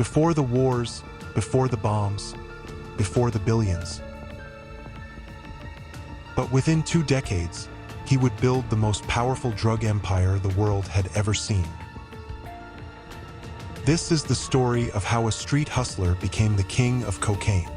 Before the wars, before the bombs, before the billions. But within 2 decades, he would build the most powerful drug empire the world had ever seen. This is the story of how a street hustler became the king of cocaine.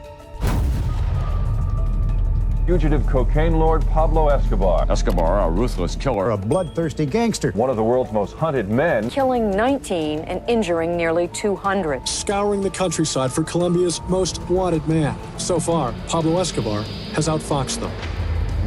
Fugitive cocaine lord Pablo Escobar. Escobar, a ruthless killer. A bloodthirsty gangster. One of the world's most hunted men. Killing 19 and injuring nearly 200. Scouring the countryside for Colombia's most wanted man. So far, Pablo Escobar has outfoxed them.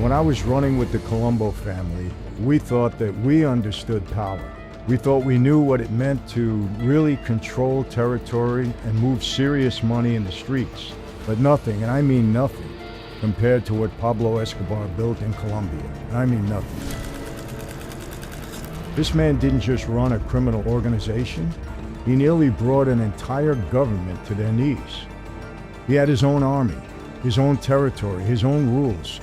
When I was running with the Colombo family, we thought that we understood power. We thought we knew what it meant to really control territory and move serious money in the streets. But nothing, and I mean nothing, compared to what Pablo Escobar built in Colombia. And I mean nothing. This man didn't just run a criminal organization, he nearly brought an entire government to their knees. He had his own army, his own territory, his own rules.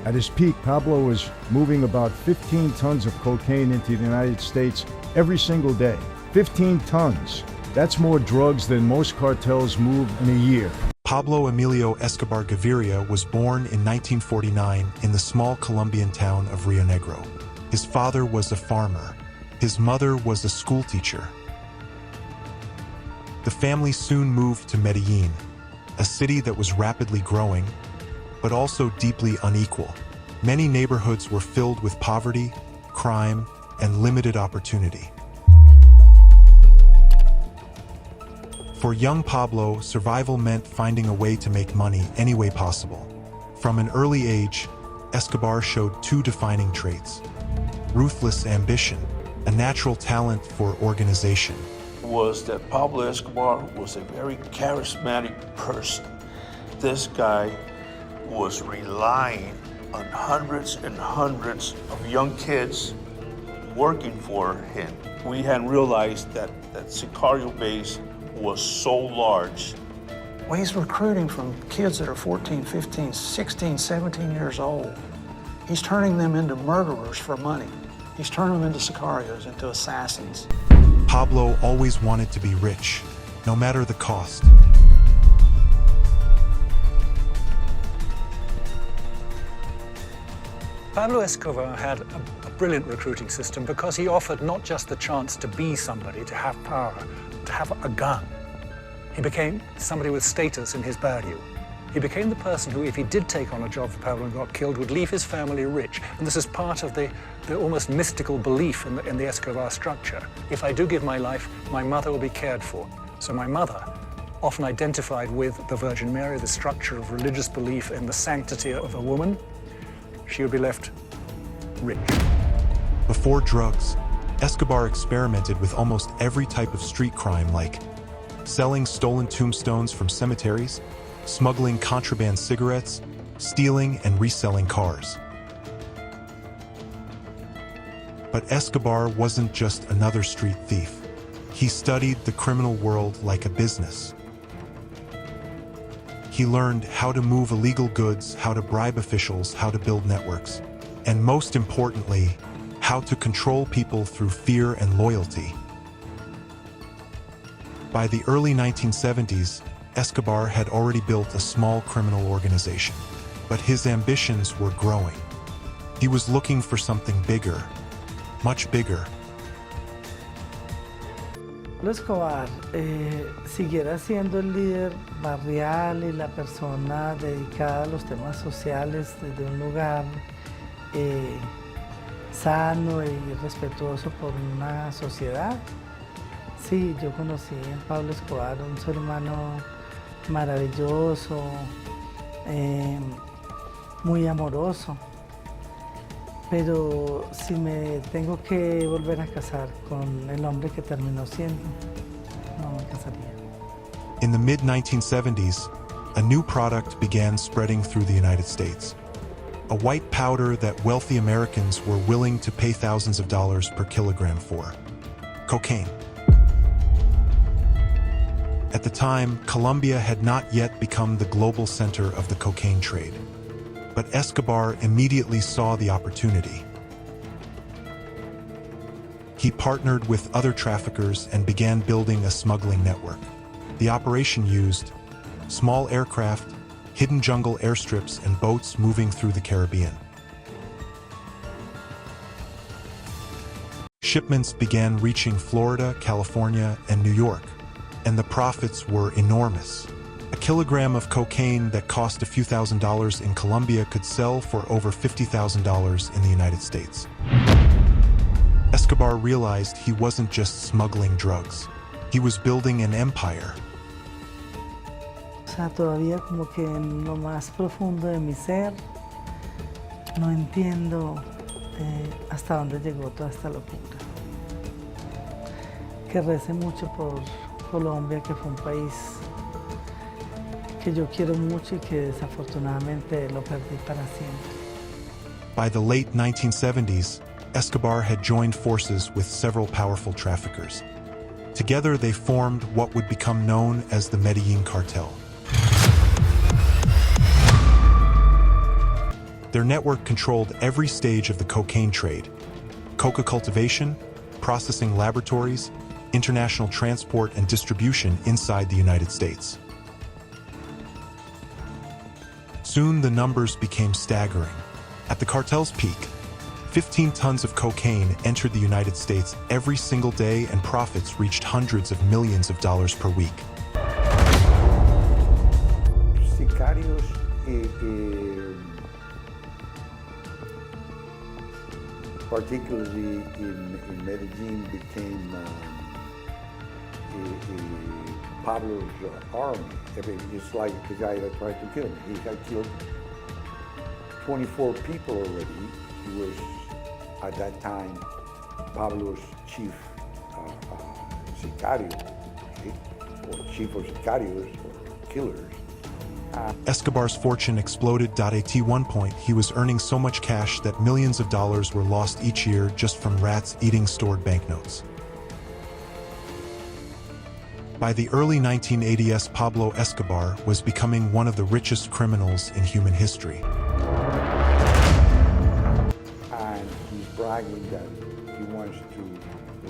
At his peak, Pablo was moving about 15 tons of cocaine into the United States every single day. 15 tons. That's more drugs than most cartels move in a year. Pablo Emilio Escobar Gaviria was born in 1949 in the small Colombian town of Rio Negro. His father was a farmer. His mother was a schoolteacher. The family soon moved to Medellín, a city that was rapidly growing, but also deeply unequal. Many neighborhoods were filled with poverty, crime, and limited opportunity. For young Pablo, survival meant finding a way to make money any way possible. From an early age, Escobar showed 2 defining traits: ruthless ambition, a natural talent for organization. Was that Pablo Escobar was a very charismatic person. This guy was relying on hundreds and hundreds of young kids working for him. We hadn't realized that Sicario base was so large. Well, he's recruiting from kids that are 14, 15, 16, 17 years old. He's turning them into murderers for money. He's turning them into sicarios, into assassins. Pablo always wanted to be rich, no matter the cost. Pablo Escobar had a brilliant recruiting system because he offered not just the chance to be somebody, to have power, to have a gun. He became somebody with status in his barrio. He became the person who, if he did take on a job for Pablo and got killed, would leave his family rich. And this is part of the almost mystical belief in the Escobar structure. If I do give my life, my mother will be cared for. So my mother, often identified with the Virgin Mary, the structure of religious belief in the sanctity of a woman, she would be left rich. Before drugs, Escobar experimented with almost every type of street crime, like selling stolen tombstones from cemeteries, smuggling contraband cigarettes, stealing and reselling cars. But Escobar wasn't just another street thief. He studied the criminal world like a business. He learned how to move illegal goods, how to bribe officials, how to build networks, and most importantly, how to control people through fear and loyalty. By the early 1970s, Escobar had already built a small criminal organization, but his ambitions were growing. He was looking for something bigger, much bigger. Pablo Escobar siguiera siendo el líder barrial y la persona dedicada a los temas sociales desde un lugar sano y respetuoso por una sociedad. Sí, yo conocí a Pablo Escobar, un ser humano maravilloso, muy amoroso. Pero si me tengo que volver a casar con el hombre que terminó siendo, no me casaría. In the mid-1970s, a new product began spreading through the United States. A white powder that wealthy Americans were willing to pay thousands of dollars per kilogram for. Cocaine. At the time, Colombia had not yet become the global center of the cocaine trade. But Escobar immediately saw the opportunity. He partnered with other traffickers and began building a smuggling network. The operation used small aircraft, hidden jungle airstrips, and boats moving through the Caribbean. Shipments began reaching Florida, California, and New York, and the profits were enormous. A kilogram of cocaine that cost a few $1,000s in Colombia could sell for over $50,000 in the United States. Escobar realized he wasn't just smuggling drugs. He was building an empire. O sea, todavía como que en lo más profundo de mi ser no entiendo hasta dónde llegó toda esta locura. Que recé mucho por Colombia, que fue un país que yo quiero mucho y que desafortunadamente lo perdí para siempre. By the late 1970s, Escobar had joined forces with several powerful traffickers. Together, they formed what would become known as the Medellín Cartel. Their network controlled every stage of the cocaine trade: coca cultivation, processing laboratories, international transport and distribution inside the United States. Soon the numbers became staggering. At the cartel's peak, 15 tons of cocaine entered the United States every single day, and profits reached hundreds of millions of dollars per week. Sicarios particularly in Medellin became Pablo's army. I mean, it's like the guy that tried to kill him. He had killed 24 people already. He was, at that time, Pablo's chief sicario, or chief of sicarios, or killers. Escobar's fortune exploded. At one point, he was earning so much cash that millions of dollars were lost each year just from rats eating stored banknotes. By the early 1980s, Pablo Escobar was becoming one of the richest criminals in human history. And he's bragging that he wants to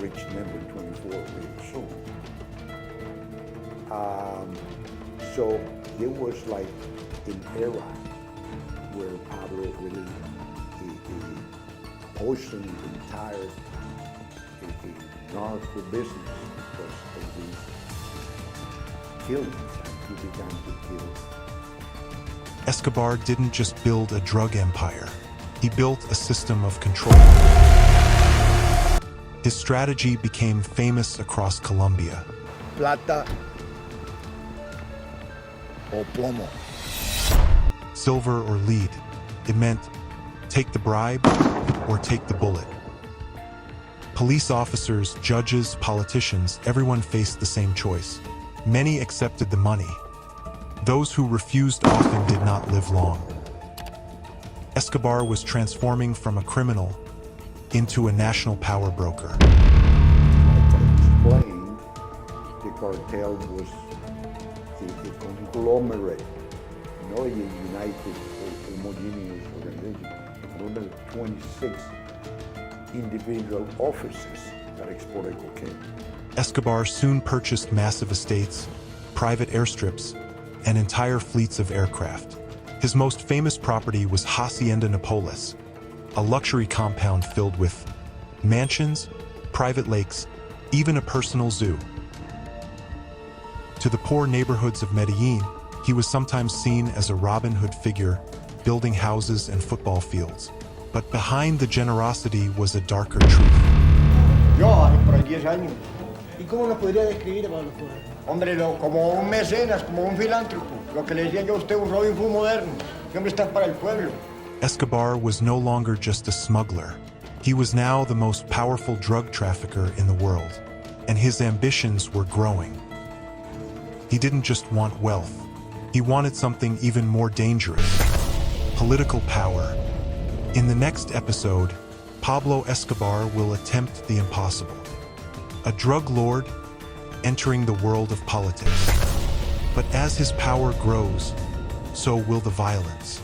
reach number 24 really soon. So there was like an era where Pablo really poisoned the entire narco business because of these killings, and he began to kill. Escobar didn't just build a drug empire, he built a system of control. His strategy became famous across Colombia. Plata o plomo. Silver or lead. It meant take the bribe or take the bullet. Police officers, judges, politicians, everyone faced the same choice. Many accepted the money. Those who refused often did not live long. Escobar was transforming from a criminal into a national power broker. Like I explained, the cartel was a conglomerate, not a united or homogeneous organization. There were 26 individual offices that exported cocaine. Escobar soon purchased massive estates, private airstrips, and entire fleets of aircraft. His most famous property was Hacienda Napoles, a luxury compound filled with mansions, private lakes, even a personal zoo. To the poor neighborhoods of Medellin, he was sometimes seen as a Robin Hood figure, building houses and football fields. But behind the generosity was a darker truth. Yo bajé por ahí 10 años. ¿Y cómo lo podría describir a Pablo Escobar? Hombre, como un mecenas, como un filántropo. Lo que le decía yo a usted, un Robin Hood moderno. Que hombre está para el pueblo. Escobar was no longer just a smuggler. He was now the most powerful drug trafficker in the world, and his ambitions were growing. He didn't just want wealth. He wanted something even more dangerous: political power. In the next episode, Pablo Escobar will attempt the impossible. A drug lord entering the world of politics. But as his power grows, so will the violence.